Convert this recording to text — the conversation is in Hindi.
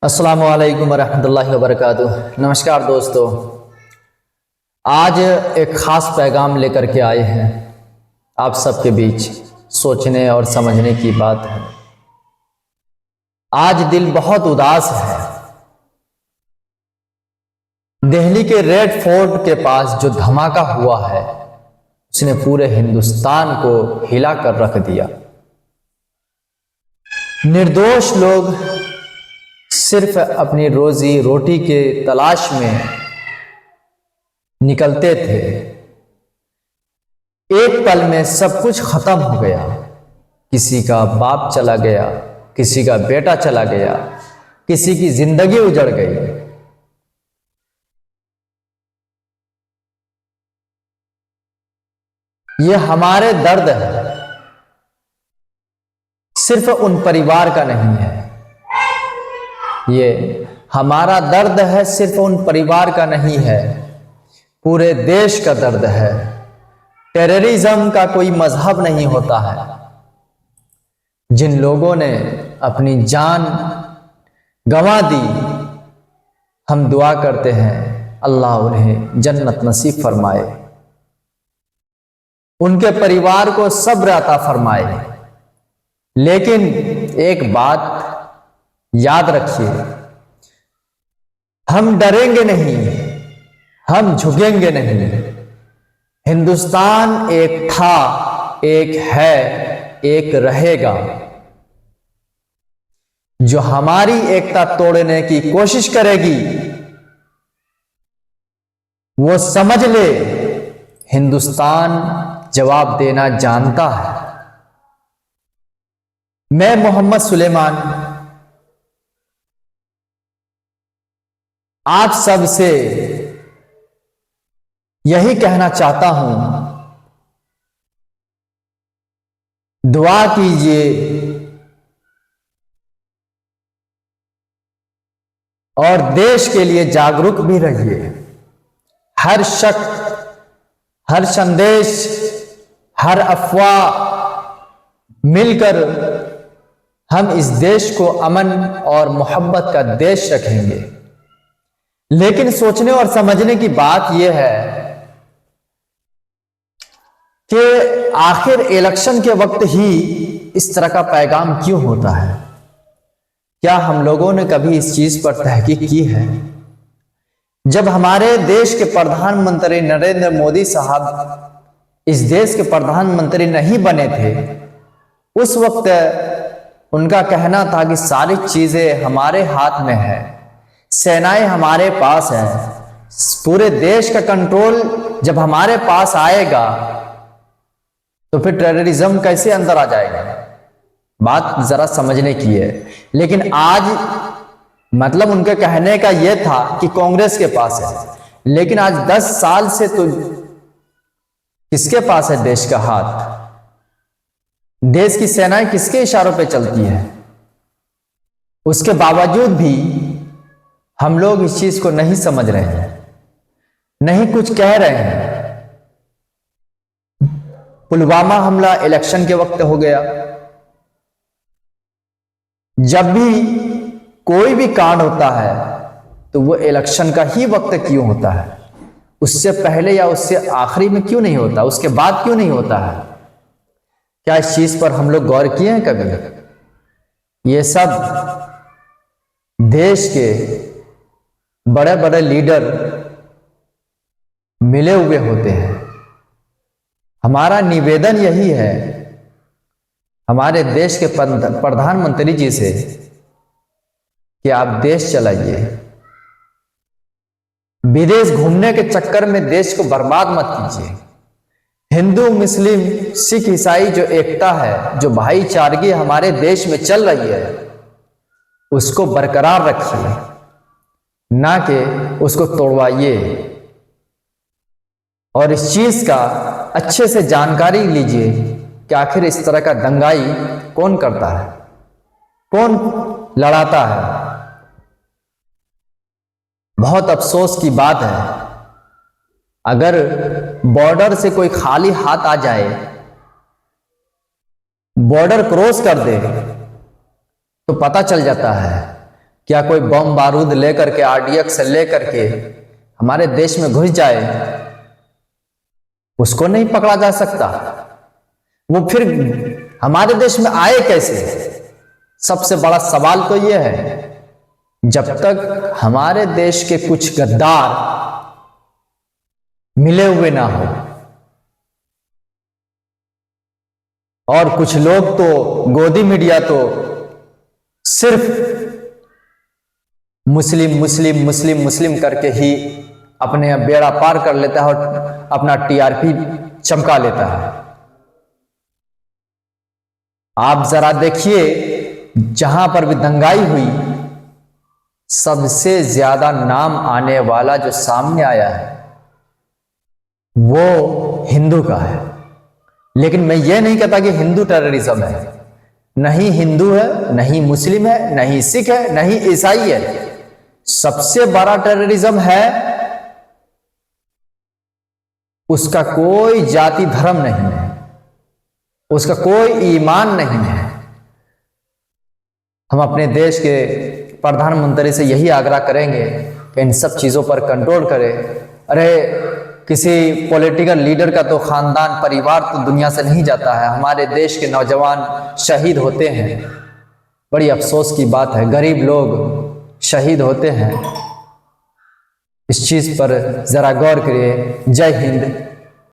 अस्सलामु अलैकुम वरहमतुल्लाहि वबरकातुह। नमस्कार दोस्तों, आज एक ख़ास पैगाम लेकर के आए हैं आप सबके बीच। सोचने और समझने की बात है। आज दिल बहुत उदास है। दिल्ली के रेड फोर्ट के पास जो धमाका हुआ है उसने पूरे हिंदुस्तान को हिला कर रख दिया। निर्दोष लोग सिर्फ अपनी रोजी रोटी के तलाश में निकलते थे। एक पल में सब कुछ खत्म हो गया। किसी का बाप चला गया, किसी का बेटा चला गया, किसी की जिंदगी उजड़ गई। ये हमारे दर्द है, सिर्फ उन परिवार का नहीं है। ये हमारा दर्द है, सिर्फ उन परिवार का नहीं है, पूरे देश का दर्द है। टेररिज्म का कोई मजहब नहीं होता है। जिन लोगों ने अपनी जान गंवा दी, हम दुआ करते हैं अल्लाह उन्हें जन्नत नसीब फरमाए, उनके परिवार को सब्र अता फरमाए। लेकिन एक बात याद रखिए, हम डरेंगे नहीं, हम झुकेंगे नहीं। हिंदुस्तान एक था, एक है, एक रहेगा। जो हमारी एकता तोड़ने की कोशिश करेगी वो समझ ले हिंदुस्तान जवाब देना जानता है। मैं मोहम्मद सुलेमान आप सब से यही कहना चाहता हूं, दुआ कीजिए और देश के लिए जागरूक भी रहिए। हर शक, हर संदेश, हर अफवाह मिलकर हम इस देश को अमन और मोहब्बत का देश रखेंगे। लेकिन सोचने और समझने की बात यह है कि आखिर इलेक्शन के वक्त ही इस तरह का पैगाम क्यों होता है? क्या हम लोगों ने कभी इस चीज पर तहकीक की है? जब हमारे देश के प्रधानमंत्री नरेंद्र मोदी साहब इस देश के प्रधानमंत्री नहीं बने थे, उस वक्त उनका कहना था कि सारी चीजें हमारे हाथ में है, सेनाएं हमारे पास है, पूरे देश का कंट्रोल जब हमारे पास आएगा तो फिर टेररिज्म कैसे अंदर आ जाएगा? बात जरा समझने की है। लेकिन आज मतलब उनके कहने का यह था कि कांग्रेस के पास है, लेकिन आज 10 साल से तो किसके पास है देश का हाथ? देश की सेनाएं किसके इशारों पे चलती है? उसके बावजूद भी हम लोग इस चीज को नहीं समझ रहे हैं, नहीं कुछ कह रहे हैं। पुलवामा हमला इलेक्शन के वक्त हो गया। जब भी कोई भी कांड होता है तो वो इलेक्शन का ही वक्त क्यों होता है? उससे पहले या उससे आखिरी में क्यों नहीं होता? उसके बाद क्यों नहीं होता है? क्या इस चीज पर हम लोग गौर किए हैं कभी? ये सब देश के बड़े बड़े लीडर मिले हुए होते हैं। हमारा निवेदन यही है हमारे देश के प्रधानमंत्री जी से कि आप देश चलाइए। विदेश घूमने के चक्कर में देश को बर्बाद मत कीजिए। हिंदू, मुस्लिम, सिख, ईसाई जो एकता है, जो भाईचारगी हमारे देश में चल रही है, उसको बरकरार रखिए, ना कि उसको तोड़वाइए। और इस चीज का अच्छे से जानकारी लीजिए कि आखिर इस तरह का दंगाई कौन करता है, कौन लड़ाता है। बहुत अफसोस की बात है, अगर बॉर्डर से कोई खाली हाथ आ जाए, बॉर्डर क्रॉस कर दे, तो पता चल जाता है क्या कोई बम बारूद लेकर के, RDX लेकर के हमारे देश में घुस जाए, उसको नहीं पकड़ा जा सकता? वो फिर हमारे देश में आए कैसे? सबसे बड़ा सवाल तो यह है, जब तक हमारे देश के कुछ गद्दार मिले हुए ना हो और कुछ लोग तो गोदी मीडिया तो सिर्फ मुस्लिम मुस्लिम मुस्लिम मुस्लिम करके ही अपने बेड़ा पार कर लेता है और अपना TRP चमका लेता है। आप जरा देखिए, जहां पर भी दंगाई हुई, सबसे ज्यादा नाम आने वाला जो सामने आया है वो हिंदू का है। लेकिन मैं ये नहीं कहता कि हिंदू टेररिज्म है, नहीं हिंदू है, नहीं मुस्लिम है, नहीं सिख है, नहीं ईसाई है। सबसे बड़ा टेररिज्म है उसका कोई जाति धर्म नहीं है, उसका कोई ईमान नहीं है। हम अपने देश के प्रधानमंत्री से यही आग्रह करेंगे कि इन सब चीजों पर कंट्रोल करें। अरे किसी पॉलिटिकल लीडर का तो खानदान परिवार तो दुनिया से नहीं जाता है, हमारे देश के नौजवान शहीद होते हैं। बड़ी अफसोस की बात है, गरीब लोग शहीद होते हैं। इस चीज पर जरा गौर करिए। जय हिंद,